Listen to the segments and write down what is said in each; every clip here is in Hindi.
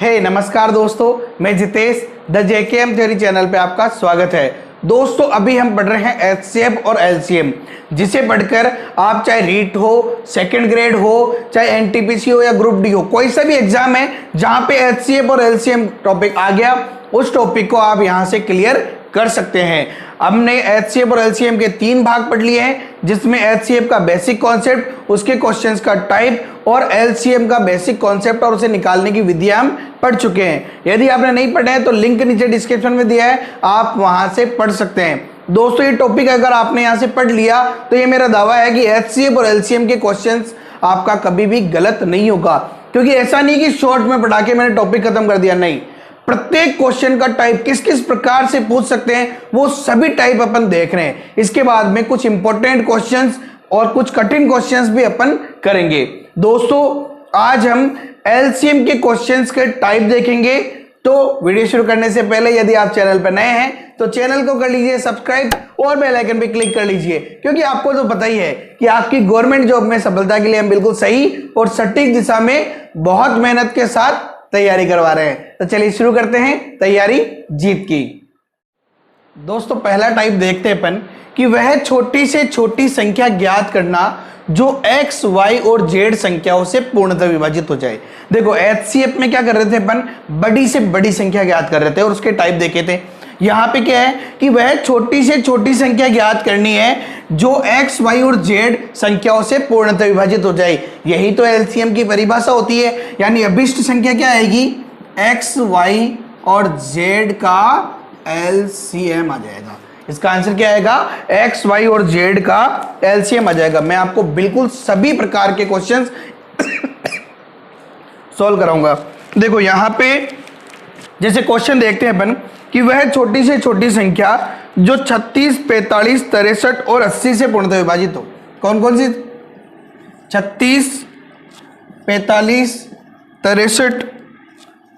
नमस्कार दोस्तों, मैं Jitesh the JKM theory channel पे आपका स्वागत है। दोस्तों अभी हम पढ़ रहे हैं एचसीएफ और एलसीएम, जिसे पढ़कर आप चाहे रीट हो, सेकंड ग्रेड हो, चाहे एनटीपीसी हो या ग्रुप डी हो, कोई सा भी एग्जाम है जहां पे एचसीएफ और एलसीएम टॉपिक आ गया, उस टॉपिक को आप यहां से क्लियर कर सकते हैं। हमने एचसीएफ और एलसीएम के 3 भाग पढ़ लिए हैं, जिसमें एचसीएफ का बेसिक कॉन्सेप्ट, उसके क्वेश्चंस का टाइप और एलसीएम का बेसिक कॉन्सेप्ट और उसे निकालने की विधि हम पढ़ चुके हैं। यदि आपने नहीं पढ़े हैं तो लिंक नीचे डिस्क्रिप्शन में दिया है, आप वहां से पढ़ सकते हैं। दोस्तों ये टॉपिक अगर आपने यहां से पढ़ लिया तो ये मेरा दावा है कि एचसीएफ और एलसीएम के क्वेश्चंस आपका कभी भी गलत नहीं होगा, क्योंकि ऐसा नहीं कि शॉर्ट में पढ़ा के मैंने टॉपिक खत्म कर दिया, नहीं। प्रत्येक क्वेश्चन का टाइप किस किस प्रकार से पूछ सकते हैं वो सभी टाइप अपन देख रहे हैं। इसके बाद में कुछ इंपॉर्टेंट क्वेश्चंस और कुछ कठिन क्वेश्चंस भी अपन करेंगे। दोस्तों आज हम एलसीएम के क्वेश्चंस के टाइप देखेंगे। तो वीडियो शुरू करने से पहले यदि आप चैनल पर नए हैं तो चैनल को कर लीजिए सब्सक्राइब और बेल आइकन पे क्लिक कर लीजिए, क्योंकि आपको तो पता ही है कि आपकी गवर्नमेंट जॉब में सफलता के लिए हम बिल्कुल सही और सटीक दिशा में बहुत मेहनत के साथ तैयारी करवा रहे हैं। तो चलिए शुरू करते हैं तैयारी जीत की। दोस्तों पहला टाइप देखते हैं अपन कि वह छोटी से छोटी संख्या ज्ञात करना जो x, y और z संख्याओं से पूर्णतः विभाजित हो जाए। देखो एचसीएफ में क्या कर रहे थे अपन, बड़ी से बड़ी संख्या ज्ञात कर रहे थे और उसके टाइप देखे थे। यहां पे क्या है कि वह छोटी से छोटी संख्या ज्ञात करनी है जो x, y और z संख्याओं से पूर्णतः विभाजित हो जाए। यही तो एलसीएम की परिभाषा होती है, यानी अभिष्ट संख्या क्या आएगी, x, y और z का एलसीएम आ जाएगा। इसका आंसर क्या आएगा, x, y और z का एलसीएम आ जाएगा। मैं आपको बिल्कुल सभी प्रकार के क्वेश्चंस सॉल्व कराऊंगा। देखो यहां पे जैसे क्वेश्चन देखते हैं अपन कि वह छोटी से छोटी संख्या जो 36, 45, 63 और 80 से पूर्णतः विभाजित हो। कौन कौन सी, 36, 45, 63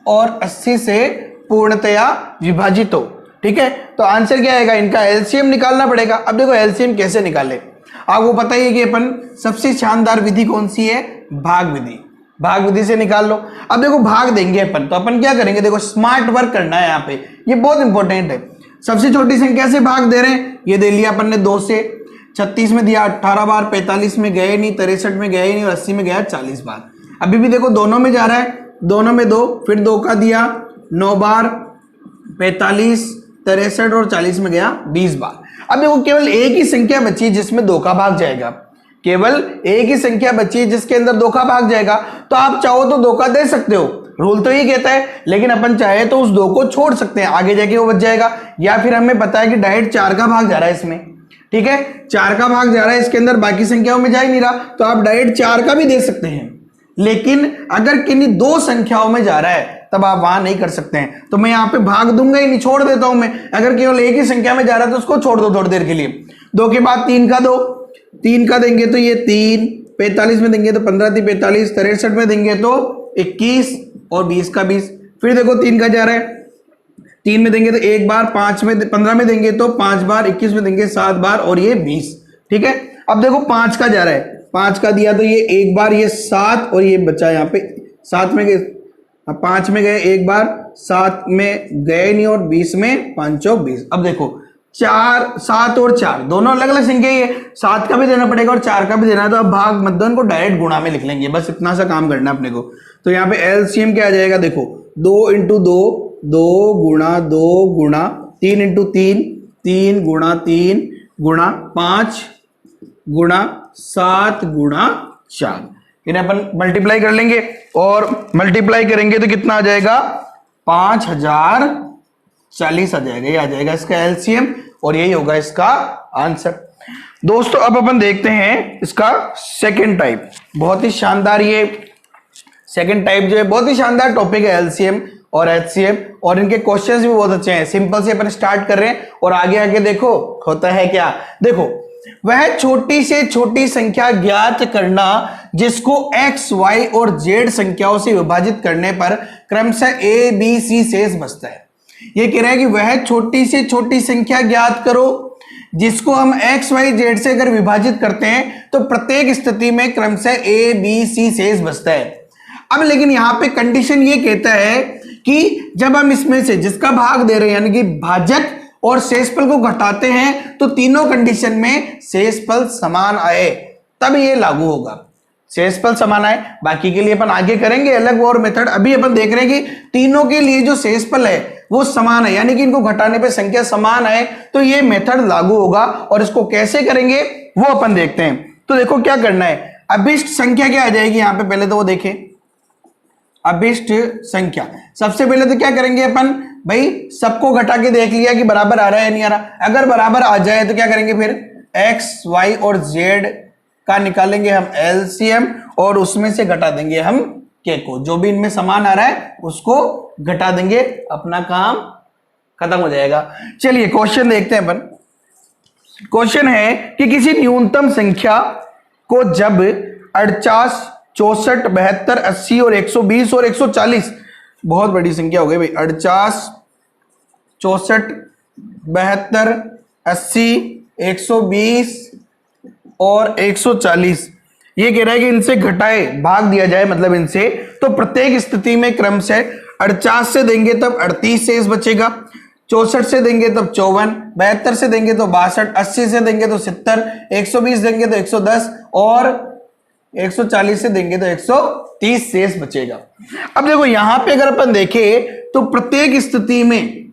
और 80 से पूर्णतया विभाजित हो। ठीक है, तो आंसर क्या आएगा, इनका एलसीएम निकालना पड़ेगा। अब देखो एलसीएम कैसे निकाले, आपको पता ही है कि अपन सबसे शानदार विधि कौन सी है, भाग विधि। भाग विधि से निकाल लो। अब देखो भाग देंगे अपन, तो अपन क्या करेंगे, देखो स्मार्ट वर्क करना है यहाँ पे, ये बहुत इंपॉर्टेंट है। सबसे छोटी संख्या से भाग दे रहे हैं, ये दे लिया अपन ने 2 से। 36 में दिया 18 बार, 45 में गए नहीं, 63 में गए नहीं और 80 में गया 40 बार। अभी भी देखो दोनों में जा रहा है, दोनों में 2, फिर 2 का दिया 9 बार, 45, 63 और 40 में गया 20 बार। अब देखो केवल एक ही संख्या बची जिसमें 2 का भाग जाएगा, केवल एक ही संख्या बची जिसके अंदर 2 का भाग जाएगा। तो आप चाहो तो 2 का दे सकते हो, रूल तो ये कहता है, लेकिन अपन चाहे तो उस 2 को छोड़ सकते हैं, आगे जाके वो बच जाएगा। या फिर हमें पता है कि डायरेक्ट 4 का भाग जा रहा है इसमें, ठीक है, 4 का भाग जा रहा है इसके अंदर, बाकी संख्याओं में जा ही नहीं रहा, तो आप डायरेक्ट 4 का भी दे सकते हैं। लेकिन अगर किन्हीं 2 संख्याओं में जा रहा है तब आप वहां नहीं कर सकते हैं, तो मैं यहाँ पे भाग दूंगा ही नहीं, छोड़ देता हूं मैं। अगर केवल एक ही संख्या में जा रहा है तो उसको छोड़ दो थोड़ी देर के लिए। 2 के बाद 3 का दो, 3 का देंगे तो ये 3, 45 में देंगे तो 15 3 45, 63 में देंगे तो 21 और 20 का 20। फिर देखो 3 का जा रहा है, 3 में देंगे तो 1 बार, 5 में 15 में देंगे तो 5 बार, 21 में देंगे 7 बार और ये 20। ठीक है, अब देखो 5 का जा रहा है, 5 का दिया तो ये 1 बार, ये 7 और ये बचा यहाँ पे 7 में गए, 5 में गए 1 बार, 7 में गए नहीं और 20 में 5 चौक 20। अब देखो 4, 7 और 4 दोनों अलग अलग संख्या ही है, 7 का भी देना पड़ेगा और 4 का भी देना है, तो अब भाग मत दो, इनको डायरेक्ट गुणा में लिख लेंगे, बस इतना सा काम करना है अपने को। तो यहाँ पे एलसीएम क्या आ जाएगा, देखो 2 × 2, 2 गुणा 2 गुणा 3 × 3, 3 गुणा 3 गुणा 5 गुणा 7 गुणा 4। इन्हें अपन मल्टीप्लाई कर लेंगे और मल्टीप्लाई करेंगे तो कितना आ जाएगा, 5040 आ जाएगा। ये आ जाएगा इसका एलसीएम और यही होगा इसका आंसर। दोस्तों अब अपन देखते हैं इसका सेकंड टाइप। बहुत ही शानदार, ये सेकंड टाइप जो है बहुत ही शानदार टॉपिक है, एलसीएम और एचसीएम, और इनके क्वेश्चंस भी बहुत अच्छे हैं। सिंपल से अपन स्टार्ट कर रहे हैं और आगे आगे देखो होता है क्या। देखो वह छोटी से छोटी संख्या ज्ञात करना जिसको x, y और z संख्याओं से विभाजित करने पर क्रमशः a, b, c शेष बचता है। यह कह रहा है कि वह छोटी से छोटी संख्या ज्ञात करो जिसको हम x, y, z से अगर विभाजित करते हैं तो प्रत्येक स्थिति में क्रमशः a, b, c शेष बचता है। अब लेकिन यहाँ पे कंडीशन ये कहता है कि जब हम इसमें से जिसका भाग दे रहे हैं यानी कि भाजक और शेषफल को घटाते हैं तो तीनों कंडीशन में शेषफल समान आए तब ये लागू होगा। शेषफल समान आए, बाकी के लिए अपन आगे करेंगे अलग और मेथड। अभी अपन देख रहे हैं कि तीनों के लिए जो शेषफल है वो समान है, यानी कि इनको घटाने पे संख्या समान आए तो ये मेथड लागू होगा। और इसको कैसे करेंगे वो अपन देखते हैं। तो देखो क्या करना है, अभिष्ट संख्या क्या आ जाएगी यहाँ पे, पहले तो वो देखें अभिष्ट संख्या। सबसे पहले तो क्या करेंगे अपन भाई, सबको घटा के देख लिया कि बराबर आ रहा है या नहीं आ रहा। अगर बराबर आ जाए तो क्या करेंगे, फिर एक्स वाई और जेड का निकालेंगे हम एलसीएम और उसमें से घटा देंगे हम के को। जो भी इनमें समान आ रहा है उसको घटा देंगे, अपना काम खत्म हो जाएगा। चलिए क्वेश्चन देखते हैं अपन। क्वेश्चन है कि किसी न्यूनतम संख्या को जब 48, 64, 72, 80 और 120 और 140, बहुत बड़ी संख्या हो गई भाई, 48, 64, 72, 80, 120 और 140, ये कह रहा है कि इनसे घटाए भाग दिया जाए, मतलब इनसे। तो प्रत्येक स्थिति में क्रम से 48 से देंगे तब 38 शेष बचेगा, 64 से देंगे तब 54, 72 से देंगे तो 62, 80 से देंगे तो 70, 120 देंगे तो 110 और 140 से देंगे तो 130 शेष बचेगा। अब देखो यहां पे अगर अपन देखें तो प्रत्येक स्थिति में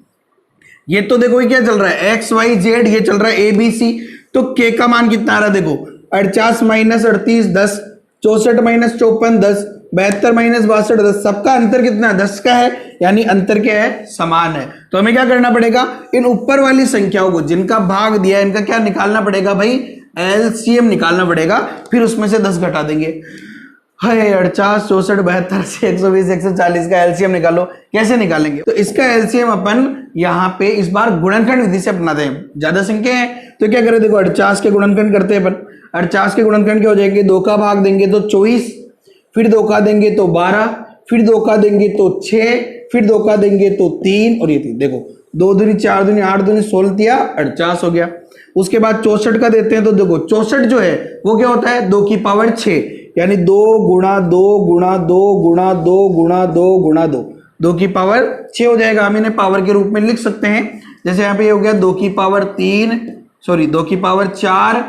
ये तो देखो ये क्या चल रहा है, एक्स वाई जेड, ये चल रहा है ए बी सी। तो के का मान कितना आ रहा है, देखो 48 माइनस 38 10, 64 माइनस 54 10, 72 माइनस 62 10, सबका अंतर कितना है, 10 का है, यानी अंतर क्या है, समान है। तो हमें क्या करना पड़ेगा, इन ऊपर वाली संख्याओं को जिनका भाग दिया है इनका क्या निकालना पड़ेगा भाई, एलसीएम निकालना पड़ेगा। फिर उसमें से 10 घटा देंगे। हाय 48, 64, 72 से 120, 140 का एलसीएम निकालो। कैसे निकालेंगे, तो इसका एलसीएम अपन यहाँ पे इस बार गुणनखंड विधि से अपनाते हैं। ज्यादा संख्या है तो क्या करें, देखो 48 के गुणनखंड करते हैं अपन। 48 के गुणनखंड क्या हो जाएंगे, 2 का भाग देंगे तो 24, फिर 2 का देंगे तो 12, फिर 2 का देंगे तो 6, फिर 2 का देंगे तो 3 और ये 3। देखो 2 दूनी 4 दूनी 8 दूनी 16 दिया 48 हो गया। उसके बाद 64 का देते हैं तो देखो 64 जो है वो क्या होता है, 2 की पावर 6, यानी 2 गुणा 2 गुणा 2 गुणा 2 गुणा 2 गुणा 2, 2 की पावर 6 हो जाएगा। हम इन्हें पावर के रूप में लिख सकते हैं, जैसे यहाँ पे ये हो गया 2 की पावर 3, सॉरी 2 की पावर 4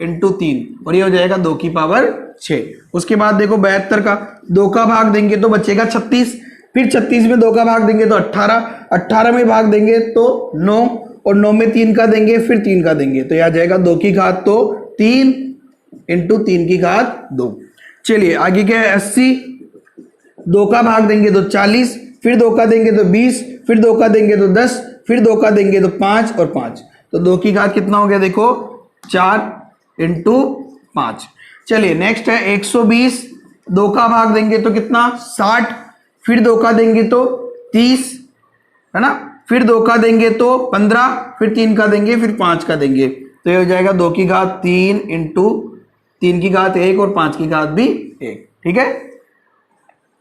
इंटू 3 और ये हो जाएगा 2 की पावर 6। उसके बाद देखो 72 का 2 का भाग देंगे तो बचेगा 36, फिर 36 में 2 का भाग देंगे तो 18, 18 में भाग देंगे तो 9 और 9 में 3 का देंगे फिर 3 का देंगे तो यह आ जाएगा 2 की घात तो 3 इंटू 3 की घात 2। चलिए आगे क्या है, 80, 2 का भाग देंगे तो 40, फिर 2 का देंगे तो 20, फिर 2 का देंगे तो 10, फिर 2 का देंगे तो 5 और 5, तो 2 की घात कितना हो गया, देखो 4 इंटू 5। चलिए नेक्स्ट है 120, 2 का भाग देंगे तो कितना 60, फिर 2 का देंगे तो 30 है ना, फिर 2 का देंगे तो 15, फिर 3 का देंगे फिर 5 का देंगे तो ये हो जाएगा 2 की घात 3 इंटू 3 की घात 1 और 5 की घात भी 1। ठीक है,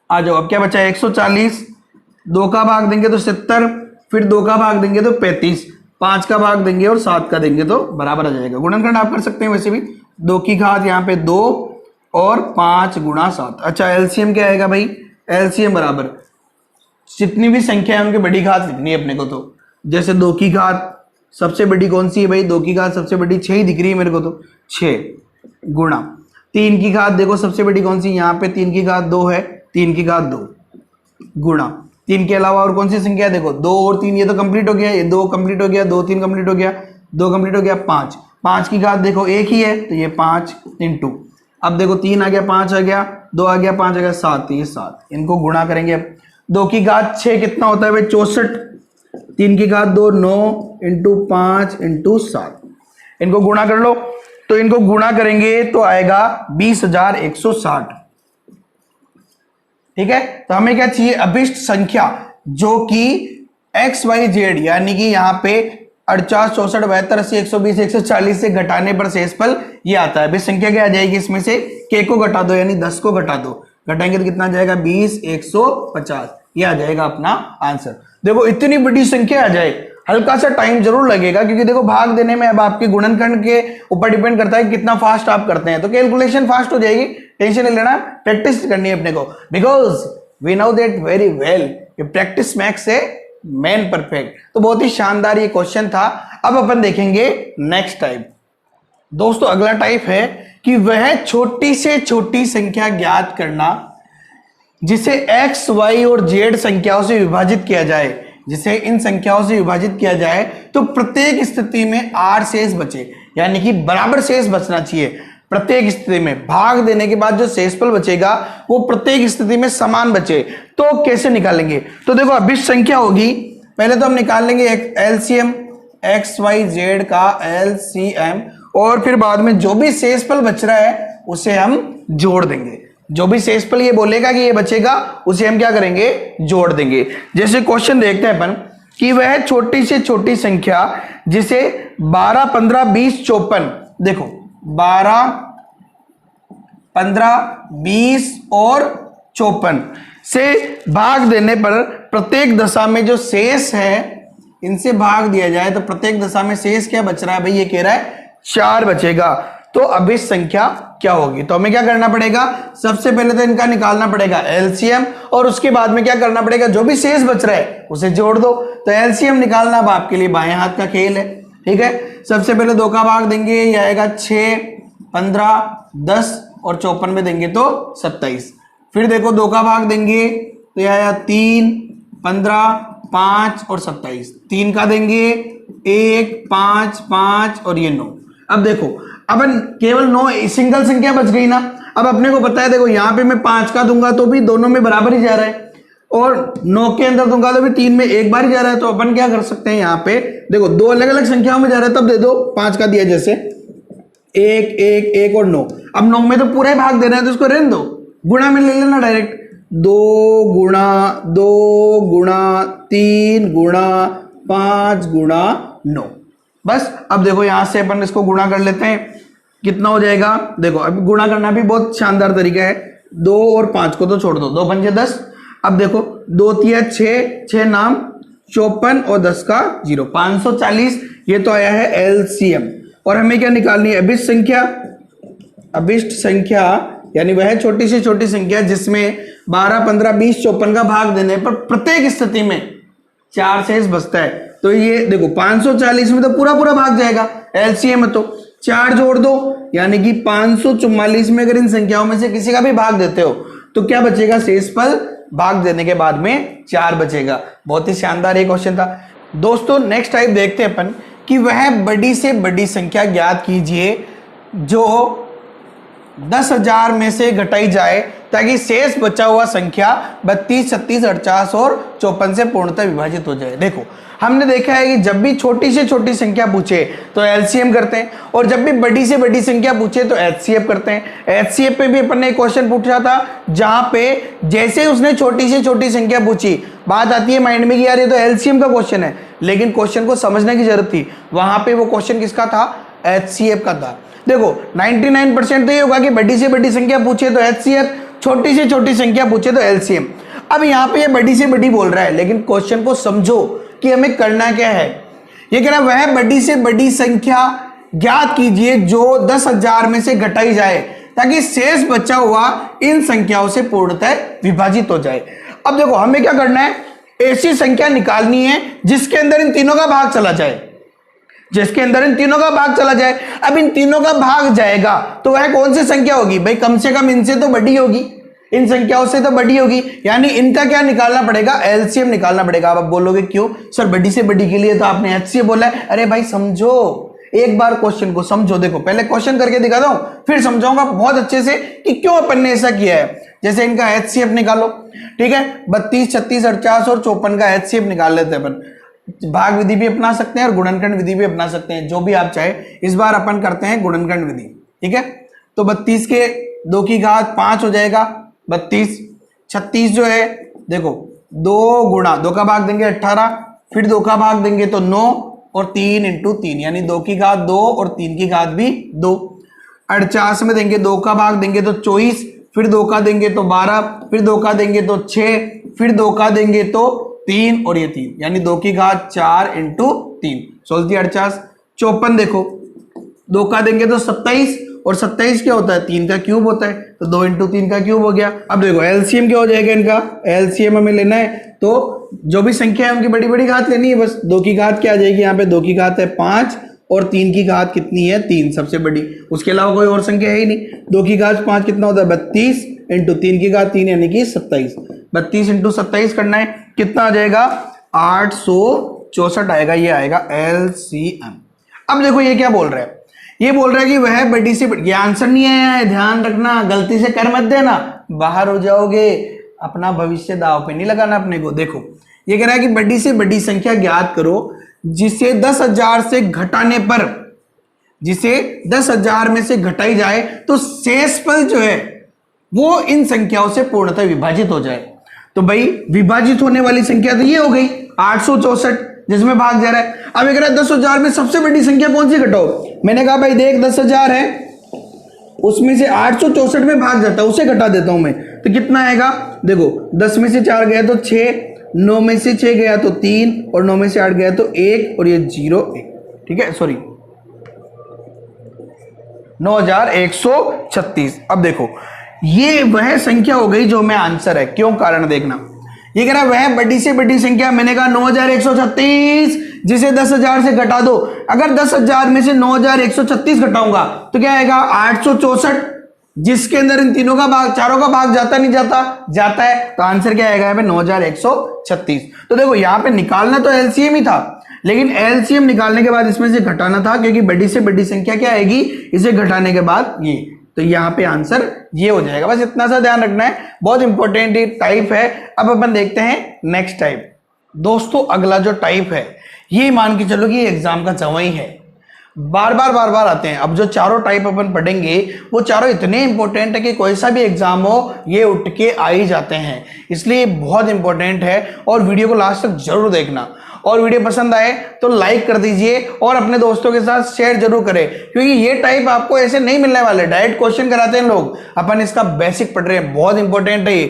आ जाओ। अब क्या बचा है 140, 2 का भाग देंगे तो 70, फिर 2 का भाग देंगे तो 35, 5 का भाग देंगे और 7 का देंगे तो बराबर आ जाएगा। गुणनखंड आप कर सकते हैं वैसे भी, 2 की घात यहाँ पे 2 और 5 गुणा 7। अच्छा एलसीएम क्या आएगा भाई, एलसीएम बराबर जितनी भी संख्या है उनकी बड़ी घात लिखनी है अपने को। तो जैसे 2 की घात सबसे बड़ी कौन सी है भाई, 2 की घात सबसे बड़ी 6 ही दिख रही है मेरे को, तो 6 गुणा 3 की घात देखो सबसे बड़ी कौन सी, यहाँ पे 3 की घात 2 है, 3 की घात 2 गुणा 3 के अलावा और कौन सी संख्या है, देखो 2 और 3 ये तो कंप्लीट हो गया, ये 2 कंप्लीट हो गया, 2 3 कंप्लीट हो गया, 2 कंप्लीट हो गया, 5, 5 की घात देखो 1 ही है तो ये 5 इंटू, अब देखो 3 आ गया 5 आ गया, 2 आ गया 5 आ गया 7, ये 7, इनको गुणा करेंगे। अब 2 की घात 6 कितना होता है भाई 64, 3 की घात 2 9 इंटू 5 इंटू 7, इनको गुणा कर लो। तो इनको गुणा करेंगे तो आएगा 20,160। ठीक है, तो हमें क्या चाहिए, अभिष्ट संख्या जो कि एक्स वाई जेड यानी कि यहाँ पे 48 64 72 80 120 140 से घटाने पर शेषफल ये आता है। अभिष्ट संख्या क्या आ जाएगी, इसमें से के को घटा दो यानी 10 को घटा दो, घटाएंगे तो कितना आ जाएगा 20 150, ये आ जाएगा अपना आंसर। देखो इतनी बड़ी संख्या आ जाए हल्का सा टाइम जरूर लगेगा, क्योंकि देखो भाग देने में अब आपके गुणनखंड के ऊपर डिपेंड करता है कि कितना फास्ट आप करते हैं, तो कैलकुलेशन फास्ट हो जाएगी, टेंशन नहीं लेना, प्रैक्टिस करनी है अपने को, because we know that very well practice makes a man perfect. तो बहुत ही शानदार ये क्वेश्चन था। अब अपन देखेंगे नेक्स्ट टाइप। दोस्तों अगला टाइप है कि वह छोटी से छोटी संख्या ज्ञात करना जिसे x, y और z संख्याओं से विभाजित किया जाए। जिसे इन संख्याओं से विभाजित किया जाए तो प्रत्येक स्थिति में r शेष बचे, यानी कि बराबर शेष बचना चाहिए। प्रत्येक स्थिति में भाग देने के बाद जो शेषफल बचेगा वो प्रत्येक स्थिति में समान बचे। तो कैसे निकालेंगे? तो देखो अभिष्ट संख्या होगी, पहले तो हम निकाल लेंगे एलसीएम, एक्स वाई जेड का एलसीएम, और फिर बाद में जो भी शेषफल बच रहा है उसे हम जोड़ देंगे। जो भी शेषफल ये बोलेगा कि ये बचेगा उसे हम क्या करेंगे? जोड़ देंगे। जैसे क्वेश्चन देखते हैं अपन कि वह छोटी से छोटी संख्या जिसे 12, 15, 20, 54, देखो 12, 15, 20 और 54 से भाग देने पर प्रत्येक दशा में जो शेष है इनसे भाग दिया जाए तो प्रत्येक दशा में शेष क्या बच रहा है? भाई ये कह रहा है 4 बचेगा। तो अभिष्ट संख्या क्या होगी? तो हमें क्या करना पड़ेगा? सबसे पहले तो इनका निकालना पड़ेगा एलसीएम, और उसके बाद में क्या करना पड़ेगा? जो भी शेष बच रहा है उसे जोड़ दो। तो एलसीएम निकालना अब आपके लिए बाएं हाथ का खेल है, ठीक है। सबसे पहले 2 का भाग देंगे, ये आएगा 6, 15, 10 और 54 में देंगे तो 27। फिर देखो 2 का भाग देंगे तो ये आया 3, 15, 5 और 27। 3 का देंगे 1, 5, 5 और ये 9। अब देखो अपन केवल 9 सिंगल संख्या बच गई ना। अब अपने को पता है, देखो यहाँ पे मैं 5 का दूंगा तो भी दोनों में बराबर ही जा रहा है, और 9 के अंदर दूंगा तो भी 3 में एक बार ही जा रहा है। तो अपन क्या कर सकते हैं, यहाँ पे देखो 2 अलग अलग संख्याओं में जा रहा है तब दे दो। 5 का दिया जैसे 1, 1, 1 और 9। अब 9 में तो पूरा ही भाग देना है तो उसको रहने दो, गुणा में ले लेना डायरेक्ट। 2 गुणा 2 गुणा 3 गुणा 5 गुणा 9। बस अब देखो यहां से अपन इसको गुणा कर लेते हैं, कितना हो जाएगा? देखो अब गुणा करना भी बहुत शानदार तरीका है। 2 और 5 को तो छोड़ दो, 2 पंजे 10। अब देखो 2 तिया 6, 6 नाम 54 और 10 का 0, 540। ये तो आया है एलसीएम। और हमें क्या निकालनी है? अभिष्ट संख्या। अभिष्ट संख्या यानी वह छोटी से छोटी संख्या जिसमें 12, 15, 20, 54 का भाग देने पर प्रत्येक स्थिति में 4 शेष बचता है। तो ये देखो 540 में तो पूरा पूरा भाग जाएगा, एलसीएम में तो 4 जोड़ दो, यानी कि 544 में अगर इन संख्याओं में से किसी का भी भाग देते हो तो क्या बचेगा? शेषफल भाग देने के बाद में 4 बचेगा। बहुत ही शानदार ये क्वेश्चन था। दोस्तों नेक्स्ट टाइप देखते हैं अपन कि वह बड़ी से बड़ी संख्या ज्ञात कीजिए जो 10,000 में से घटाई जाए ताकि शेष बचा हुआ संख्या 32, 36, 48 और 54 से पूर्णतः विभाजित हो जाए। देखो हमने देखा है कि जब भी छोटी से छोटी संख्या पूछे तो एलसीएम करते हैं, और जब भी बड़ी से बड़ी संख्या पूछे तो एचसीएफ करते हैं। एचसीएफ पे भी अपन ने एक क्वेश्चन पूछा था जहां पे जैसे उसने छोटी से छोटी संख्या पूछी, बात आती है माइंड में कि यार ये तो एलसीएम का क्वेश्चन है, लेकिन क्वेश्चन को समझने की जरूरत थी। वहां पे वो क्वेश्चन किसका था? एचसीएफ का था। देखो 99% तो ये होगा कि बड़ी से बड़ी संख्या पूछे तो एचसीएफ, छोटी से छोटी संख्या पूछे तो एलसीएम। अब यहाँ पे ये बड़ी से बड़ी बोल रहा है, लेकिन क्वेश्चन को समझो कि हमें करना क्या है। ये कह रहा है वह बड़ी से बड़ी संख्या ज्ञात कीजिए जो 10,000 में से घटाई जाए ताकि शेष बचा हुआ इन संख्याओं से पूर्णतः विभाजित हो जाए। अब देखो हमें क्या करना है, ऐसी संख्या निकालनी है जिसके अंदर इन तीनों का भाग चला जाए, जिसके अंदर इन तीनों का भाग चला जाए। अब इन तीनों का भाग जाएगा तो वह कौन सी संख्या होगी? भाई कम से कम इनसे तो बड़ी होगी, इन संख्याओं से तो बड़ी होगी, यानी इनका क्या निकालना पड़ेगा? एलसीएम निकालना पड़ेगा। अब आप बोलोगे क्यों सर, बड़ी से बड़ी के लिए तो आपने एचसीएफ बोला है। अरे भाई समझो, एक बार क्वेश्चन को समझो। देखो पहले क्वेश्चन करके दिखाता हूं, फिर समझाऊंगा बहुत अच्छे से कि क्यों अपन ने ऐसा किया है। जैसे इनका एचसीएफ निकालो, ठीक है, 32, 36, 48 और 54 का एचसीएफ निकाल लेते हैं अपन। भाग विधि भी अपना सकते हैं और गुणनखंड विधि भी अपना सकते हैं, जो भी आप चाहे। इस बार अपन करते हैं गुणनखंड विधि, ठीक है। तो 32 के 2 की घात 5 हो जाएगा 32। 36 जो है देखो 2 गुणा 2 का भाग देंगे 18, फिर 2 का भाग देंगे तो 9 और 3 इंटू 3 यानी 2 की घात 2 और 3 की घात भी 2। 48 में देंगे 2 का भाग देंगे तो 24, फिर 2 का देंगे तो 12, फिर 2 का देंगे तो 6, फिर 2 का देंगे तो 3 और ये 3 यानी 2 की घात 4 इंटू 3 16 48। 54 देखो 2 का देंगे तो 27 और 27 क्या होता है, 3 का क्यूब होता है, तो 2 इंटू 3 का क्यूब हो गया। अब देखो एलसीएम क्या हो जाएगा इनका, एलसीएम हमें लेना है तो जो भी संख्या है उनकी बड़ी बड़ी घात लेनी है बस। 2 की घात क्या आ जाएगी, यहाँ पे 2 की घात है 5 और 3 की घात कितनी है 3 सबसे बड़ी, उसके अलावा कोई और संख्या है ही नहीं। 2 की घात 5 कितना होता है 32 इंटू 3 की घात 3 यानी कि 27, 32 इंटू 27 करना है, कितना आ जाएगा 864 आएगा, ये आएगा एलसीएम। अब देखो ये क्या बोल रहा है, ये बोल रहा है कि वह बड़ी से बड़ी, ये आंसर नहीं है, ध्यान रखना, गलती से कर मत देना, बाहर हो जाओगे, अपना भविष्य दाव पे नहीं लगाना अपने को। देखो ये कह रहा है कि बड़ी से बड़ी संख्या ज्ञात करो जिसे 10,000 से घटाने पर, जिसे 10,000 में से घटाई जाए तो शेषफल जो है वो इन संख्याओं से पूर्णतः विभाजित हो जाए। तो भाई विभाजित होने वाली संख्या तो ये हो गई 864 जिसमें भाग जा रहा है। अब ये कह रहा है 10,000 में सबसे बड़ी संख्या कौन सी घटाओ, मैंने कहा भाई देख 10,000 है उसमें से 864 में भाग जाता है, उसे घटा देता हूं मैं, तो कितना आएगा, देखो 10 में से 4 गया तो 6, 9 में से 6 गया तो 3 और 9 में से 8 गया तो 1 और ये 0 1, ठीक है, सॉरी 9136। अब देखो ये वह संख्या हो गई जो में आंसर है, क्यों कारण देखना, ये कह रहा है वह बड़ी से बड़ी संख्या, मैंने कहा 9136 जिसे 10,000 से घटा दो। अगर 10,000 में से 9136 घटाऊंगा तो क्या आएगा 864, जिसके अंदर इन तीनों का भाग, चारों का भाग जाता नहीं जाता, जाता है, तो आंसर क्या आएगा 9136। तो देखो यहां पे निकालना तो एलसीएम ही था, लेकिन एलसीएम निकालने के बाद इसमें से घटाना था, क्योंकि बड़ी से बड़ी संख्या क्या आएगी इसे घटाने के बाद ये, तो यहां पे आंसर ये हो जाएगा। बस इतना सा ध्यान रखना है, बहुत इंपॉर्टेंट टाइप है। अब अपन देखते हैं नेक्स्ट टाइप। दोस्तों अगला जो टाइप है ये मान के चलो कि ये एग्जाम का जवाई है, बार बार आते हैं। अब जो चारों टाइप अपन पढ़ेंगे वो चारों इतने इंपॉर्टेंट है कि कोई सा भी एग्जाम हो ये उठ के आ ही जाते हैं, इसलिए बहुत इंपॉर्टेंट है और वीडियो को लास्ट तक जरूर देखना। और वीडियो पसंद आए तो लाइक कर दीजिए और अपने दोस्तों के साथ शेयर जरूर करें, क्योंकि ये टाइप आपको ऐसे नहीं मिलने वाले, डायरेक्ट क्वेश्चन कराते हैं लोग, अपन इसका बेसिक पढ़ रहे हैं, बहुत इंपॉर्टेंट है ये।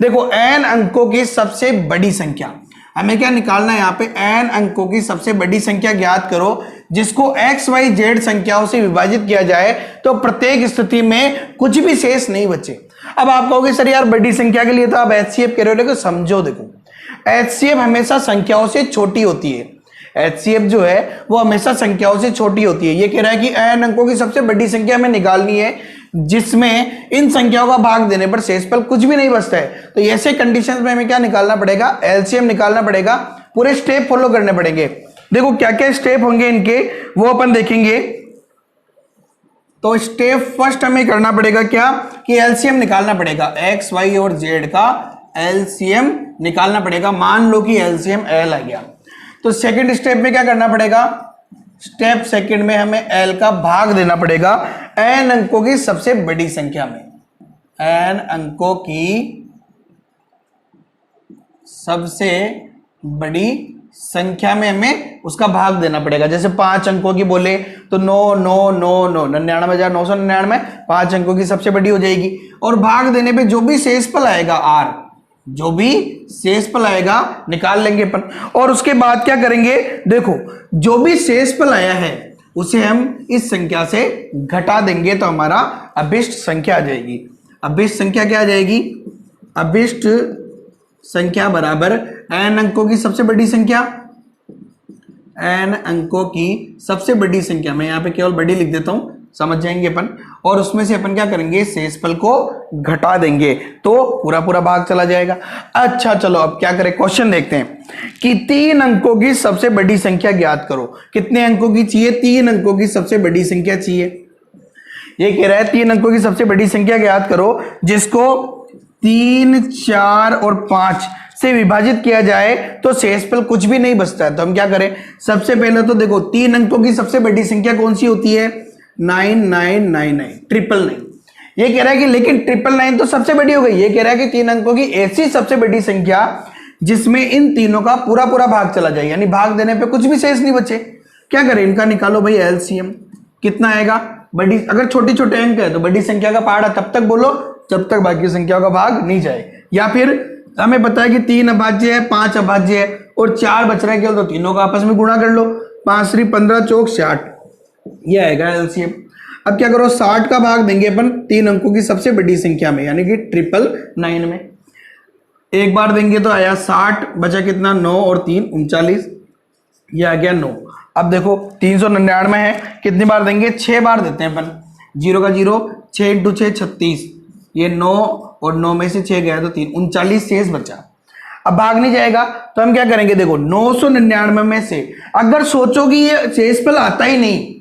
देखो n अंकों की सबसे बड़ी संख्या, हमें क्या निकालना है यहाँ पे, n अंकों की सबसे बड़ी संख्या ज्ञात करो जिसको x y z संख्याओं से विभाजित किया जाए तो प्रत्येक स्थिति में कुछ भी शेष नहीं बचे। अब आप कहोगे सर यार बड़ी संख्या के लिए तो आप HCF कह रहे हो, लेकिन समझो, देखो HCF हमेशा संख्याओं से छोटी होती है, HCF जो है वो हमेशा संख्याओं से छोटी होती है। ये कह रहा है कि n अंकों की सबसे बड़ी संख्या हमें निकालनी है जिसमें इन संख्याओं का भाग देने पर शेषफल कुछ भी नहीं बचता है, तो ऐसे कंडीशंस में हमें क्या निकालना पड़ेगा, एलसीएम निकालना पड़ेगा, पूरे स्टेप फॉलो करने पड़ेंगे। देखो क्या क्या स्टेप होंगे इनके वो अपन देखेंगे। तो स्टेप फर्स्ट हमें करना पड़ेगा क्या कि एलसीएम निकालना पड़ेगा, एक्स वाई और जेड का एलसीएम निकालना पड़ेगा। मान लो कि एलसीएम एल आ गया, तो सेकंड स्टेप में क्या करना पड़ेगा, स्टेप सेकंड में हमें एल का भाग देना पड़ेगा एन अंकों की सबसे बड़ी संख्या में, एन अंकों की सबसे बड़ी संख्या में हमें उसका भाग देना पड़ेगा। जैसे 5 अंकों की बोले तो 9 9 9 9 99,999 5 अंकों की सबसे बड़ी हो जाएगी, और भाग देने पे जो भी शेषफल आएगा आर, जो भी शेषफल आएगा निकाल लेंगे अपन। और उसके बाद क्या करेंगे, देखो जो भी शेषफल आया है उसे हम इस संख्या से घटा देंगे तो हमारा अभिष्ट संख्या आ जाएगी। अभिष्ट संख्या क्या आ जाएगी, अभिष्ट संख्या बराबर n अंकों की सबसे बड़ी संख्या, n अंकों की सबसे बड़ी संख्या, मैं यहाँ पे केवल बड़ी लिख देता हूं, समझ जाएंगे अपन, और उसमें से अपन क्या करेंगे, शेषफल को घटा देंगे तो पूरा पूरा भाग चला जाएगा। अच्छा चलो अब क्या करें, क्वेश्चन देखते हैं कि 3 अंकों की सबसे बड़ी संख्या ज्ञात करो। कितने अंकों की चाहिए, 3 अंकों की सबसे बड़ी संख्या चाहिए। ये कह रहा है 3 अंकों की सबसे बड़ी संख्या ज्ञात करो जिसको 3 4 और 5 से विभाजित किया जाए तो शेषफल कुछ भी नहीं बचता है। तो हम क्या करें, सबसे पहले तो देखो 3 अंकों की सबसे बड़ी संख्या कौन सी होती है, 9999, 999। ये कह रहा है कि लेकिन 999 तो सबसे बड़ी हो गई। ये कह रहा है कि 3 अंकों की ऐसी सबसे बड़ी संख्या जिसमें इन तीनों का पूरा पूरा भाग चला जाए, यानी भाग देने पे कुछ भी शेष नहीं बचे। क्या करें, इनका निकालो भाई एलसीएम, कितना आएगा, बड़ी अगर छोटे छोटे अंक है तो बड़ी संख्या का पहाड़ा तब तक बोलो जब तक बाकी संख्याओं का भाग नहीं जाए, या फिर हमें पता है कि 3 अभाज्य है, 5 अभाज्य है और 4 बच रहा है केवल, तो तीनों का आपस में गुणा कर लो, 5 3 15 चौक 60, ये आएगा एलसीएम। अब क्या करो, 60 का भाग देंगे अपन 3 अंकों की सबसे बड़ी संख्या में, यानी कि 999 में। एक बार देंगे तो आया 60, बचा कितना 9 और 3 39, ये आ गया 9। अब देखो 399 है, कितनी बार देंगे, 6 बार देते हैं अपन, 0 का 0, 6 × 6 36, ये 9 और 9 में से 6 गया तो 3, 39 शेष बचा। अब भाग नहीं जाएगा तो हम क्या करेंगे, देखो 999 में से अगर सोचो कि ये शेषफल आता ही नहीं,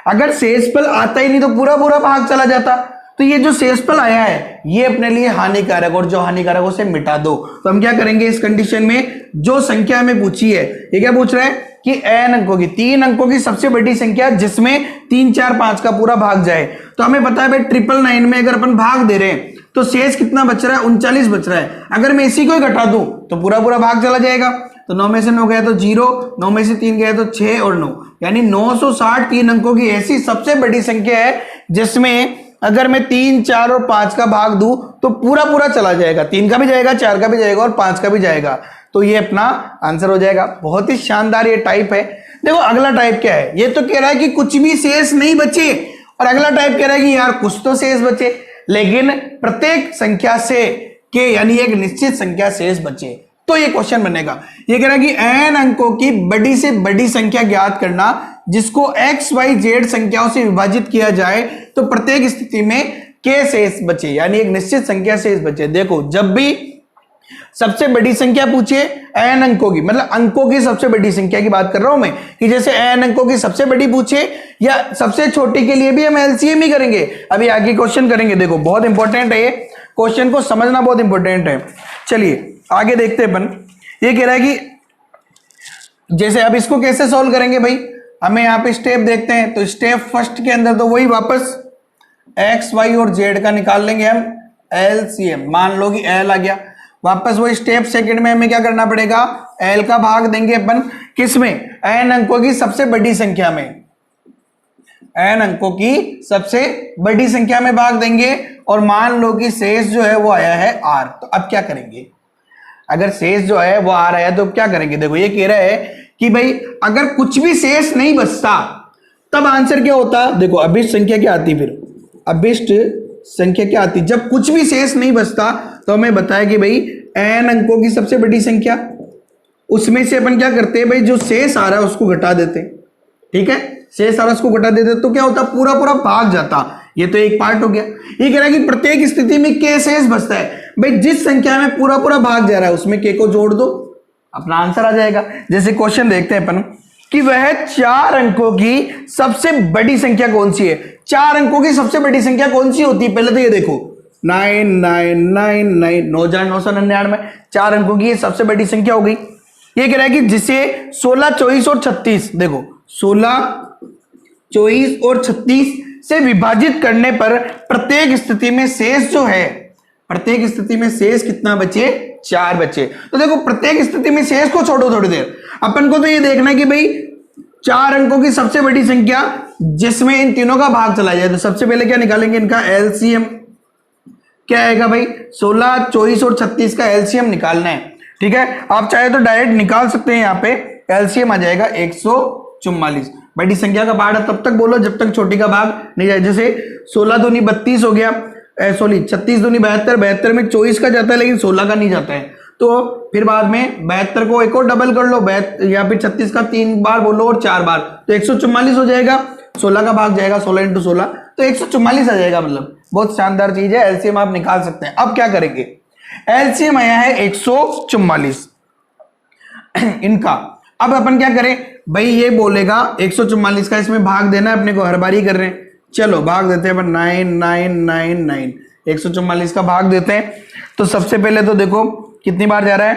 अगर शेषफल आता ही नहीं तो पूरा पूरा भाग चला जाता, तो ये जो शेषफल आया है ये अपने लिए हानिकारक, और जो हानिकारक उसे मिटा दो। तो हम क्या करेंगे इस कंडीशन में, जो संख्या हमें पूछी है, ये क्या पूछ रहा है कि n अंकों की, 3 अंकों की सबसे बड़ी संख्या जिसमें 3 4 5 का पूरा भाग जाए। तो हमें पता है भाई 999 में अगर अपन भाग दे रहे हैं तो शेष कितना बच रहा है, 39 बच रहा है। अगर मैं इसी को ही घटा दूं तो पूरा पूरा भाग चला जाएगा। तो 9 में से 9 गया तो 0, 9 में से 3 गया तो 6 और 9, यानी 960 3 अंकों की ऐसी सबसे बड़ी संख्या है जिसमें अगर मैं 3 4 और 5 का भाग दूं तो पूरा पूरा चला जाएगा, 3 का भी जाएगा, 4 का भी जाएगा और 5 का भी जाएगा। तो ये अपना आंसर हो जाएगा। बहुत ही शानदार ये टाइप है। देखो अगला टाइप क्या है, ये तो कह रहा है कि कुछ भी शेष नहीं बचे, और अगला टाइप कह रहा है कि यार कुछ तो शेष बचे, लेकिन प्रत्येक संख्या से के यानी एक निश्चित संख्या शेष बचे। तो ये क्वेश्चन बनेगा, ये कह रहा है कि n अंकों की बड़ी से बड़ी संख्या ज्ञात करना जिसको x y z संख्याओं से विभाजित किया जाए तो प्रत्येक स्थिति में k शेष बचे, यानी एक निश्चित संख्या शेष बचे। देखो जब भी सबसे बड़ी संख्या पूछे n अंकों की, मतलब अंकों की सबसे बड़ी संख्या की बात कर रहा हूं मैं, कि जैसे n अंकों की सबसे बड़ी पूछे या सबसे छोटी के लिए भी हम एलसीएम ही करेंगे। अभी आगे क्वेश्चन करेंगे, देखो बहुत इंपॉर्टेंट है ये, क्वेश्चन को समझना बहुत इंपॉर्टेंट है। चलिए आगे देखते हैं अपन। ये कह रहा है कि जैसे अब इसको कैसे सॉल्व करेंगे भाई, हमें यहाँ पे स्टेप देखते हैं। तो स्टेप फर्स्ट के अंदर तो वही वापस x y और z का निकाल लेंगे हम एलसीएम। मान लो कि l आ गया, वापस वही स्टेप सेकंड में हमें क्या करना पड़ेगा, l का भाग देंगे अपन किसमें, n अंकों की सबसे बड़ी संख्या में, n अंकों की सबसे बड़ी संख्या में भाग देंगे, और मान लो कि शेष जो है वो आया है r। तो अब क्या करेंगे, अगर शेष जो है वो r आया तो क्या करेंगे। देखो ये कह रहा है कि भाई अगर कुछ भी शेष नहीं बचता तब आंसर क्या होता। देखो अभिष्ट संख्या क्या आती, फिर अभिष्ट संख्या क्या आती, जब कुछ भी शेष नहीं बचता तो हमें बताया कि भाई n अंकों की सबसे बड़ी संख्या, उसमें से अपन क्या करते हैं भाई, जो शेष आ रहा है उसको घटा देते हैं। ठीक है, शेष आ रहा है उसको घटा देते तो क्या होता, पूरा पूरा भाग जाता। ये तो एक पार्ट हो गया। ये कह रहा है कि प्रत्येक स्थिति में k शेष बचता है। भाई जिस संख्या में पूरा पूरा भाग जा रहा है उसमें k को जोड़ दो, अपना आंसर आ जाएगा। जैसे क्वेश्चन देखते हैं अपन कि वह 4 अंकों की सबसे बड़ी संख्या कौन सी है। 4 अंकों की सबसे बड़ी संख्या कौन सी होती है, पहले तो ये देखो 9999, 9999, 4 अंकों की ये सबसे बड़ी संख्या हो गई। ये कह रहा है कि जिसे 16 24 और 36, देखो 16 24 और 36 से विभाजित करने पर प्रत्येक स्थिति में शेष जो है, प्रत्येक स्थिति में शेष कितना बचे, 4 बचे। तो देखो प्रत्येक स्थिति में शेष को छोड़ो थोड़ी देर, अपन को तो ये देखना है कि भाई 4 अंकों की सबसे बड़ी संख्या जिसमें इन तीनों का भाग चला जाए। तो सबसे पहले क्या निकालेंगे, इनका एलसीएम क्या आएगा भाई, 16 24 और 36 का एलसीएम निकालना है। ठीक है, आप चाहे तो डायरेक्ट निकाल सकते हैं, यहाँ पे एलसीएम आ जाएगा 144। बड़ी संख्या का भाग तब तक बोलो जब तक छोटी का भाग नहीं जाए। जैसे 16 दूनी 32 हो गया, सॉरी 36 दूनी 72, 72 में 24 का जाता है लेकिन 16 का नहीं जाता है। तो फिर बाद में 72 को एक और डबल कर लो, या फिर 36 का 3 बार बोलो और 4 बार, तो 144 हो जाएगा। 16 का भाग जाएगा 16 × 16, तो 144 आ जाएगा। मतलब बहुत शानदार चीज है, एलसीएम आप निकाल सकते हैं। अब क्या करेंगे, एलसीएम आया है 144 इनका। अब अपन क्या करें भाई, ये बोलेगा 144 का इसमें भाग देना है अपने को, हर बार ही कर रहे हैं। चलो भाग देते हैं अपन 9999, 144 का भाग देते हैं। तो सबसे पहले तो देखो कितनी बार जा रहा है,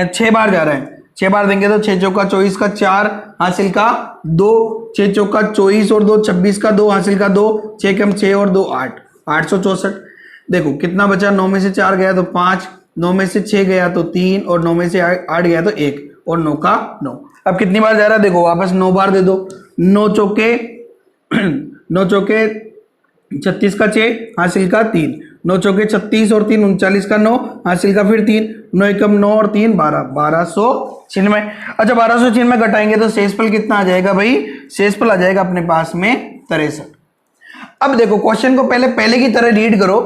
6 बार जा रहा है। 6 बार देंगे तो 6 चौका 24 का 4 हासिल का 2, 6 चौका 24 और 2 26 का 2 हासिल का 2, 6 कम 6 और 2 8, 864। देखो कितना बचा, 9 में से 4 गया तो 5, 9 में से 6 गया तो 3 और 9 में से 8 गया तो 1 और 9 का 9। अब कितनी बार जा रहा है, देखो वापस 9 बार दे दो। 9 चौके 36 का 6 हासिल का 3, 9 चौके 36 और 3 39 का 9 हासिल का फिर 3, 9 एकम 9 और 3 12, 1296। अच्छा 1296 घटाएंगे तो शेषफल कितना आ जाएगा भाई, शेषफल आ जाएगा अपने पास में 63। अब देखो क्वेश्चन को पहले की तरह रीड करो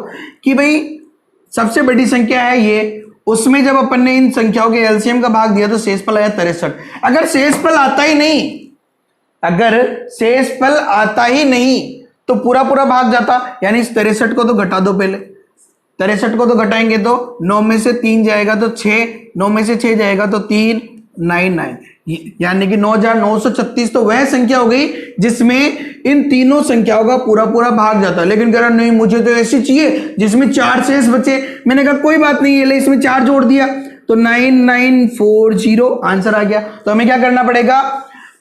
कि भाई सबसे बड़ी संख्या है ये, उसमें जब अपन ने इन संख्याओं के एलसीएम का भाग दिया तो शेषफल आया 63। अगर शेषफल आता ही नहीं, अगर शेषफल आता ही नहीं तो पूरा पूरा भाग जाता, यानी इस 63 को तो घटा दो पहले। 63 को तो घटाएंगे तो 9 में से 3 जाएगा तो 6, 9 में से 6 जाएगा तो 3, 9, यानी कि 9936 तो वह संख्या हो गई जिसमें इन तीनों संख्याओं का पूरा पूरा भाग जाता है। लेकिन कह रहा नहीं मुझे तो ऐसी चाहिए जिसमें 4 शेष बचे। मैंने कहा कोई बात नहीं, ये ले इसमें 4 जोड़ दिया तो 9940 आंसर आ गया। तो हमें क्या करना पड़ेगा,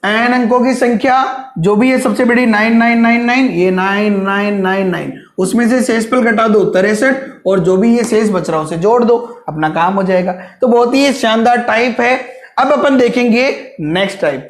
n अंकों की संख्या जो भी है सबसे बड़ी 9999, ये 9999, उसमें से शेषफल घटा दो 63 और जो भी ये शेष बच रहा है उसे जोड़ दो, अपना काम हो जाएगा। तो बहुत ही शानदार टाइप है। अब अपन देखेंगे नेक्स्ट टाइप।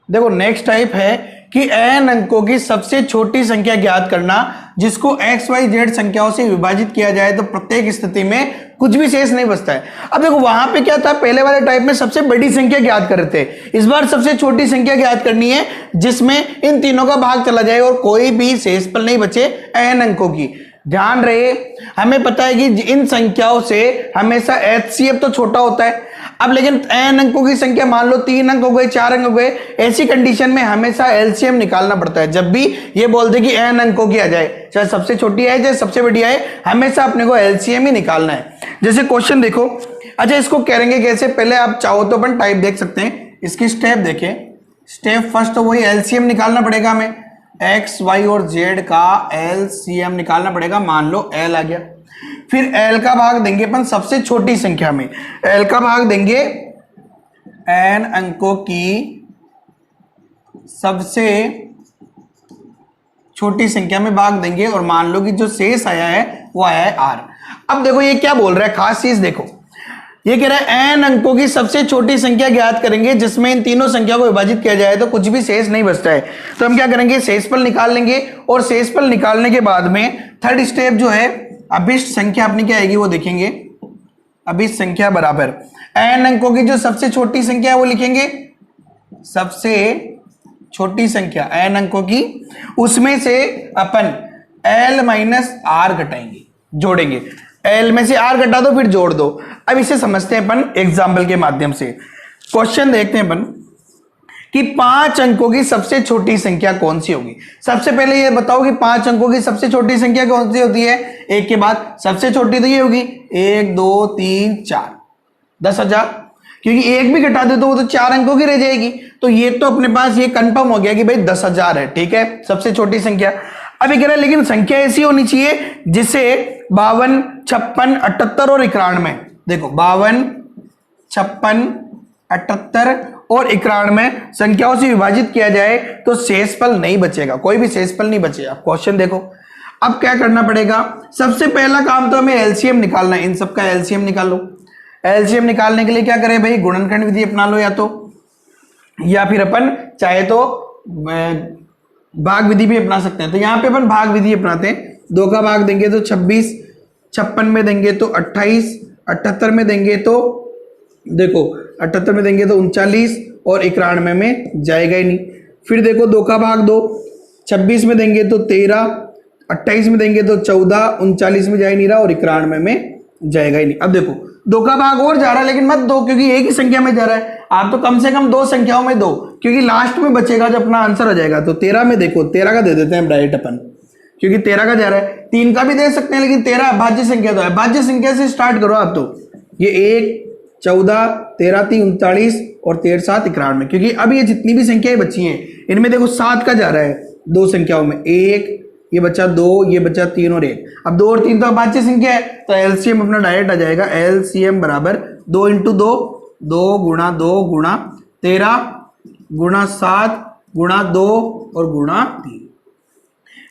देखो नेक्स्ट टाइप है कि n अंकों की सबसे छोटी संख्या ज्ञात करना जिसको x y z संख्याओं से विभाजित किया जाए तो प्रत्येक स्थिति में कुछ भी शेष नहीं बचता है। अब देखो वहां पे क्या था, पहले वाले टाइप में सबसे बड़ी संख्या ज्ञात कर रहे थे, इस बार सबसे छोटी संख्या ज्ञात करनी है जिसमें इन तीनों का भाग चला जाए और कोई भी शेषफल नहीं बचे n अंकों की। ध्यान रहे, हमें पता है कि इन संख्याओं से हमेशा HCF तो छोटा होता है। अब लेकिन n अंकों की संख्या मान लो 3 अंक हो गए, 4 अंक हो गए, ऐसी कंडीशन में हमेशा LCM निकालना पड़ता है। जब भी ये बोलते कि n अंकों की आ जाए, चाहे सबसे छोटी आए चाहे सबसे बड़ी आए, हमेशा अपने को LCM ही निकालना है। जैसे क्वेश्चन देखो, अच्छा इसको करेंगे कैसे, पहले आप चाहो तो अपन टाइप देख सकते हैं, इसकी स्टेप देखें। स्टेप फर्स्ट तो वही LCM निकालना पड़ेगा हमें, x y और z का LCM निकालना पड़ेगा। मान लो L आ गया, फिर L का भाग देंगे अपन सबसे छोटी संख्या में, L का भाग देंगे n अंकों की सबसे छोटी संख्या में भाग देंगे और मान लो कि जो शेष आया है वो आया है R। अब देखो ये क्या बोल रहा है, खास चीज देखो, ये कह रहा है n अंकों की सबसे छोटी संख्या ज्ञात करेंगे जिसमें इन तीनों संख्या को विभाजित किया जाए तो कुछ भी शेष नहीं बचता है। तो हम क्या करेंगे, शेषफल निकाल लेंगे और शेषफल निकालने के बाद में थर्ड स्टेप जो है अभिष्ट संख्या अपनी क्या आएगी वो देखेंगे। अभिष्ट संख्या बराबर n अंकों की जो सबसे छोटी संख्या है वो लिखेंगे, सबसे छोटी संख्या n अंकों की, उसमें से अपन L माइनस R घटाएंगे, जोड़ेंगे। L में से R घटा दो फिर जोड़ दो। अब इसे समझते हैं अपन एग्जाम्पल के माध्यम से। क्वेश्चन देखते हैं अपन कि 5 अंकों की सबसे छोटी संख्या कौन सी होगी। सबसे पहले ये बताओ कि 5 अंकों की सबसे छोटी संख्या कौन सी होती है, एक के बाद सबसे छोटी तो ये होगी 1 2 3 4, 10,000, क्योंकि एक भी घटा दे तो वो तो 4 अंकों की रह जाएगी। तो ये तो अपने पास ये कंफर्म हो गया कि भाई 10,000 है, ठीक है, सबसे छोटी संख्या। अब ये कह रहा है लेकिन संख्या ऐसी होनी चाहिए जिसे 52, 56, 78 और 91, देखो 52, 56, 78 और 91 संख्याओं से विभाजित किया जाए तो शेषफल नहीं बचेगा, कोई भी शेषफल नहीं बचेगा। क्वेश्चन देखो, अब क्या करना पड़ेगा, सबसे पहला काम तो हमें एलसीएम निकालना है, इन सबका एलसीएम निकालो। एलसीएम निकालने के लिए क्या करें भाई, गुणनखंड विधि अपना लो या फिर अपन चाहे तो भाग विधि भी अपना सकते हैं। तो यहाँ पे अपन भाग विधि अपनाते हैं, 2 का भाग देंगे तो 26, 56 में देंगे तो 28, 78 में देंगे तो देखो 78 में देंगे तो 39 और 91 में जाएगा ही नहीं। फिर देखो 2 का भाग 2, 26 में देंगे तो 13, 28 में देंगे तो 14, 39 में जा ही नहीं रहा और 91 में जाएगा ही नहीं। अब देखो 2 का भाग और जा रहा है लेकिन मत दो, क्योंकि एक ही संख्या में जा रहा है। आप तो कम से कम 2 संख्याओं में दो, क्योंकि लास्ट में बचेगा जब अपना आंसर हो जाएगा। तो 13 में देखो, 13 का दे देते हैं डायरेक्ट अपन, क्योंकि 13 का जा रहा है। 3 का भी दे सकते हैं लेकिन 13 भाज्य संख्या तो है, भाज्य संख्या से स्टार्ट करो आप। तो ये 1, 14, 13, 3, 39 और 13, 7, 91, क्योंकि अब ये जितनी भी संख्याएं बची हैं इनमें देखो 7 का जा रहा है 2 संख्याओं में, 1 ये बचा 2, ये बचा 3 और 1। अब 2 और 3 तो भाज्य संख्या है तो एलसीएम अपना डायरेक्ट आ जाएगा। एलसीएम बराबर 2 × 2, 2 × 2 × 13 × 7 × 2 और × 3।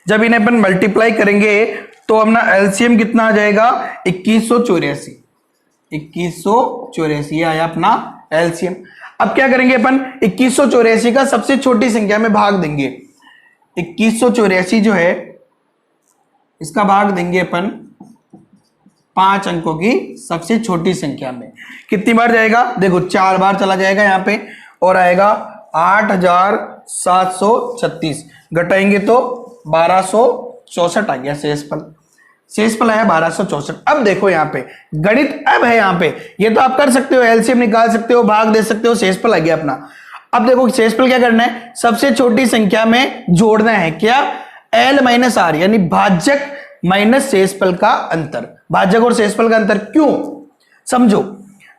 जब इन्हें अपन मल्टीप्लाई करेंगे तो अपना एलसीएम कितना आ जाएगा, 2184। 2184 ये आया अपना एलसीएम। अब क्या करेंगे अपन, 2184 का सबसे छोटी संख्या में भाग देंगे। 2184 जो है इसका भाग देंगे अपन 5 अंकों की सबसे छोटी संख्या में। कितनी बार जाएगा, देखो 4 बार चला जाएगा यहाँ पे और आएगा 8736, घटाएंगे तो 1200 64 आ गया शेषफल। शेषफल आया 1264। अब देखो यहाँ पे गणित अब है यहाँ पे, ये तो आप कर सकते हो, एलसीएम निकाल सकते हो, भाग दे सकते हो, शेषफल आ गया अपना। अब देखो शेषफल क्या करना है, सबसे छोटी संख्या में जोड़ना है क्या, एल माइनस आर, यानी भाजक माइनस शेषफल का अंतर। भाजक और शेषफल का अंतर क्यों, समझो।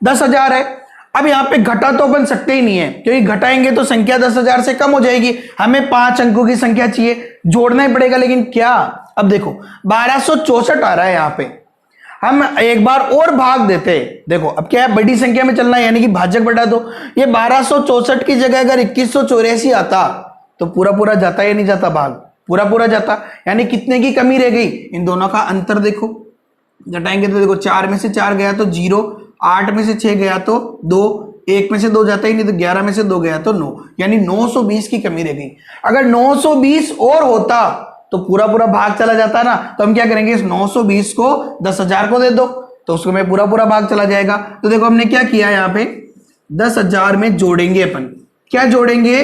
10,000 है, अब यहां पे घटा तो बन सकते ही नहीं है, क्योंकि घटाएंगे तो संख्या 10,000 से कम हो जाएगी, हमें 5 अंकों की संख्या चाहिए, जोड़ना ही पड़ेगा। लेकिन क्या, अब देखो 1264 आ रहा है यहां पे, हम एक बार और भाग देते, देखो अब क्या है, बड़ी संख्या में चलना है, यानी कि भाजक बढ़ा दो। ये 1264 की जगह अगर 2184 आता तो पूरा पूरा जाता या नहीं जाता, भाग पूरा पूरा जाता, यानी कितने की कमी रह गई, इन दोनों का अंतर देखो, घटाएंगे तो देखो 4 में से 4 गया तो 0, 8 में से 6 गया तो 2, 1 में से 2 जाता ही नहीं तो 11 में से 2 गया तो 9, यानी 920 की कमी रह गई। अगर 920 और होता तो पूरा पूरा भाग चला जाता ना, तो हम क्या करेंगे, इस 920 को 10,000 को दे दो तो उसको में पूरा पूरा भाग चला जाएगा। तो देखो हमने क्या किया, यहाँ पे 10,000 में जोड़ेंगे अपन, क्या जोड़ेंगे,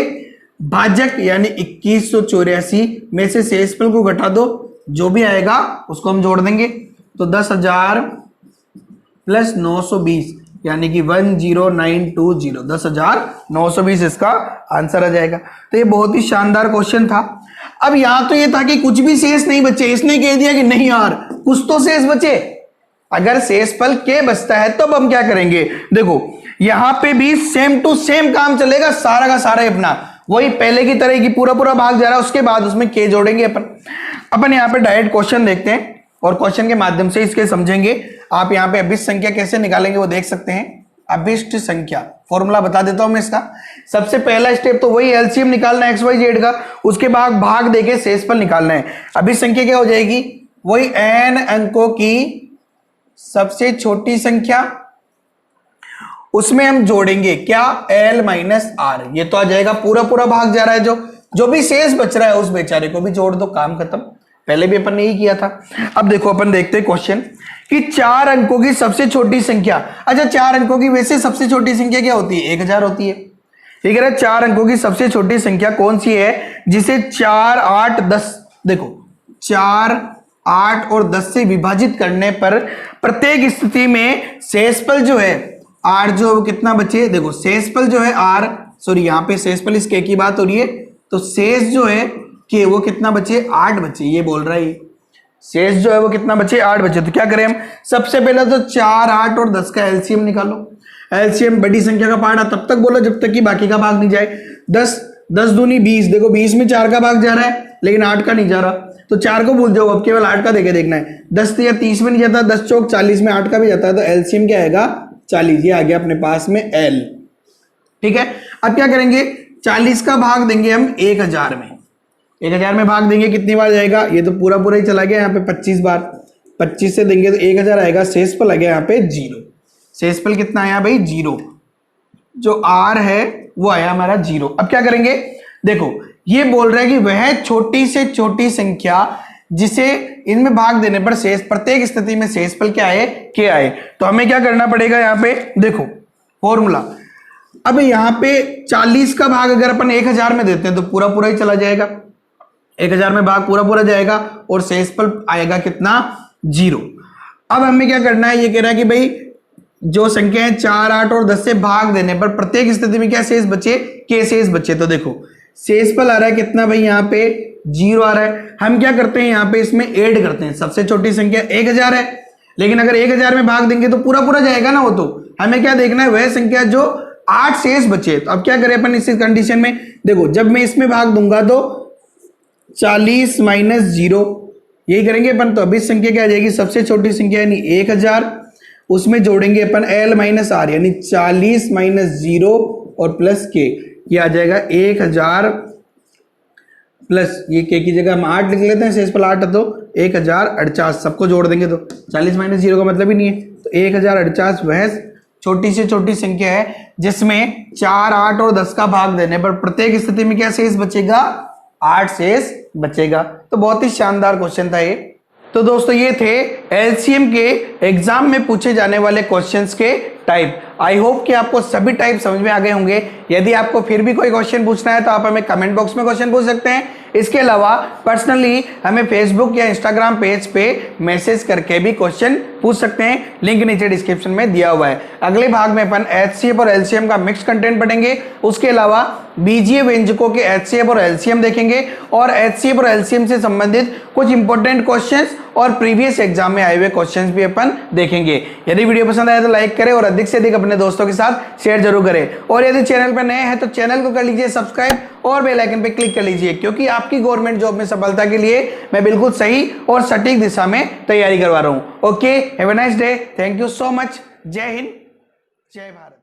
भाजक यानी 2184 में से शेषफल को घटा दो, जो भी आएगा उसको हम जोड़ देंगे। तो 10,000 प्लस 920 यानी कि 10920, 10,920 इसका आंसर आ जाएगा। तो ये बहुत ही शानदार क्वेश्चन था। अब यहां तो ये था कि कुछ भी शेष नहीं बचे, इसने कह दिया कि नहीं यार कुछ तो शेष बचे। अगर शेषफल के बचता है तब हम क्या करेंगे, देखो यहां पे भी सेम टू सेम काम चलेगा, सारा का सारा अपना वही पहले की तरह की पूरा पूरा भाग जा रहा है, उसके बाद उसमें के जोड़ेंगे अपन यहाँ पे डायरेक्ट क्वेश्चन देखते हैं और क्वेश्चन के माध्यम से इसके समझेंगे। आप यहाँ पे अभिष्ट संख्या कैसे निकालेंगे वो देख सकते हैं। अभिष्ट संख्या फॉर्मूला बता देता हूं मैं इसका। सबसे पहला स्टेप तो वही एलसीएम निकालना है एक्स वाई जेड का, उसके बाद भाग देके शेषफल निकालना है। अभिष्ट संख्या क्या हो जाएगी, वही n अंकों की सबसे छोटी संख्या, उसमें हम जोड़ेंगे क्या, l माइनस आर। ये तो आ जाएगा, पूरा पूरा भाग जा रहा है, जो भी शेष बच रहा है उस बेचारे को भी जोड़ दो, काम खत्म। पहले भी अपन ने ही किया था। अब देखो अपन देखते हैं क्वेश्चन कि 4 अंकों की सबसे छोटी संख्या। अच्छा 4 अंकों की वैसे सबसे छोटी संख्या क्या होती है, 1000 होती है। ये कह रहा है 4 अंकों की सबसे छोटी संख्या कौन सी है जिसे 4, 8, 10, देखो 4, 8 और 10 से विभाजित करने पर प्रत्येक स्थिति में शेषफल जो है 8 जो है कितना बचे, देखो शेषफल जो है r, सॉरी यहाँ पे शेषफल इस k की बात हो रही है, तो शेष जो है k वो कितना बचे, 8 बचे, ये बोल रहा है। शेष जो है वो कितना बचे, 8 बचे। तो क्या करें हम, सबसे पहले तो 4, 8 और 10 का एलसीएम निकालो। एलसीएम बड़ी संख्या का पार्ट तब तक बोलो जब तक कि बाकी का भाग नहीं जाए। 10 दूनी 20, देखो 20 में 4 का भाग जा रहा है लेकिन 8 का नहीं जा रहा, तो 4 को भूल जाओ, अब केवल 8 का देके देखना है। 10 या 30 में नहीं जाता, 10 चौक 40 में 8 का भी जाता है, तो एलसीएम क्या आएगा, 40। ये आ गया अपने पास में एल, ठीक है। अब क्या करेंगे, 40 का भाग देंगे हम 1000 में, 1000 में भाग देंगे कितनी बार जाएगा, ये तो पूरा पूरा ही चला गया यहाँ पे 25 बार, 25 से देंगे तो 1000 आएगा। शेषफल आ गया यहाँ पे 0, शेषफल कितना आया भाई 0, जो r है वो आया हमारा 0। अब क्या करेंगे, देखो ये बोल रहा है कि वह छोटी से छोटी संख्या जिसे इनमें भाग देने पर शेष प्रत्येक स्थिति में शेषफल क्या आए, के आए। तो हमें क्या करना पड़ेगा, यहाँ पे देखो फॉर्मूला। अब यहाँ पे 40 का भाग अगर अपन 1000 में देते हैं तो पूरा पूरा ही चला जाएगा, 1000 में भाग पूरा पूरा जाएगा और शेषफल आएगा कितना, 0। अब हमें क्या करना है, ये कह रहा है कि भाई जो संख्या है 4, 8 और 10 से भाग देने पर प्रत्येक स्थिति में क्या शेष बचे, के शेष बचे। तो देखो शेषफल आ रहा है कितना भाई, यहाँ पे 0 आ रहा है। हम क्या करते हैं, यहाँ पे इसमें ऐड करते हैं, सबसे छोटी संख्या 1000 है, लेकिन अगर 1000 में भाग देंगे तो पूरा पूरा जाएगा ना वो, तो हमें क्या देखना है, वह संख्या जो 8 शेष बचे। तो अब क्या करें अपन इस कंडीशन में, देखो जब मैं इसमें भाग दूंगा तो 40 माइनस 0 यही करेंगे अपन। तो अभी संख्या क्या आ जाएगी, सबसे छोटी संख्या यानी 1000, उसमें जोड़ेंगे अपन l माइनस आर यानी 40 माइनस 0 और प्लस के, ये आ जाएगा 1000 प्लस ये के की जगह हम 8 लिख लेते हैं, शेषफल 8 है तो 1048, सबको जोड़ देंगे तो 40 माइनस 0 का मतलब ही नहीं है, तो 1048 वह छोटी से छोटी संख्या है जिसमें 4, 8 और 10 का भाग देने पर प्रत्येक स्थिति में क्या शेष बचेगा, 8 शेष बचेगा। तो बहुत ही शानदार क्वेश्चन था ये। तो दोस्तों ये थे एलसीएम के एग्जाम में पूछे जाने वाले क्वेश्चंस के टाइप। आई होप कि आपको सभी टाइप समझ में आ गए होंगे। यदि आपको फिर भी कोई क्वेश्चन पूछना है तो आप हमें कमेंट बॉक्स में क्वेश्चन पूछ सकते हैं। इसके अलावा पर्सनली हमें फेसबुक या इंस्टाग्राम पेज पे मैसेज करके भी क्वेश्चन पूछ सकते हैं, लिंक नीचे डिस्क्रिप्शन में दिया हुआ है। अगले भाग में अपन एचसीएफ और एलसीएम का मिक्स कंटेंट पढ़ेंगे। उसके अलावा बीजीय व्यंजकों के एचसीएफ और एलसीएम देखेंगे और एचसीएफ और एलसीएम से संबंधित कुछ इंपॉर्टेंट क्वेश्चंस और प्रीवियस एग्जाम में आए हुए क्वेश्चंस भी अपन देखेंगे। यदि वीडियो पसंद आए तो लाइक करें और अधिक से अधिक अपने दोस्तों के साथ शेयर जरूर करें। और यदि चैनल पर नए हैं तो चैनल को कर लीजिए सब्सक्राइब और बेल आइकन पे क्लिक कर लीजिए, क्योंकि आपकी गवर्नमेंट जॉब में सफलता के लिए मैं बिल्कुल सही और सटीक दिशा में तैयारी करवा रहा हूं। Okay, have a nice day, thank you so much. जय हिंद, जय भारत।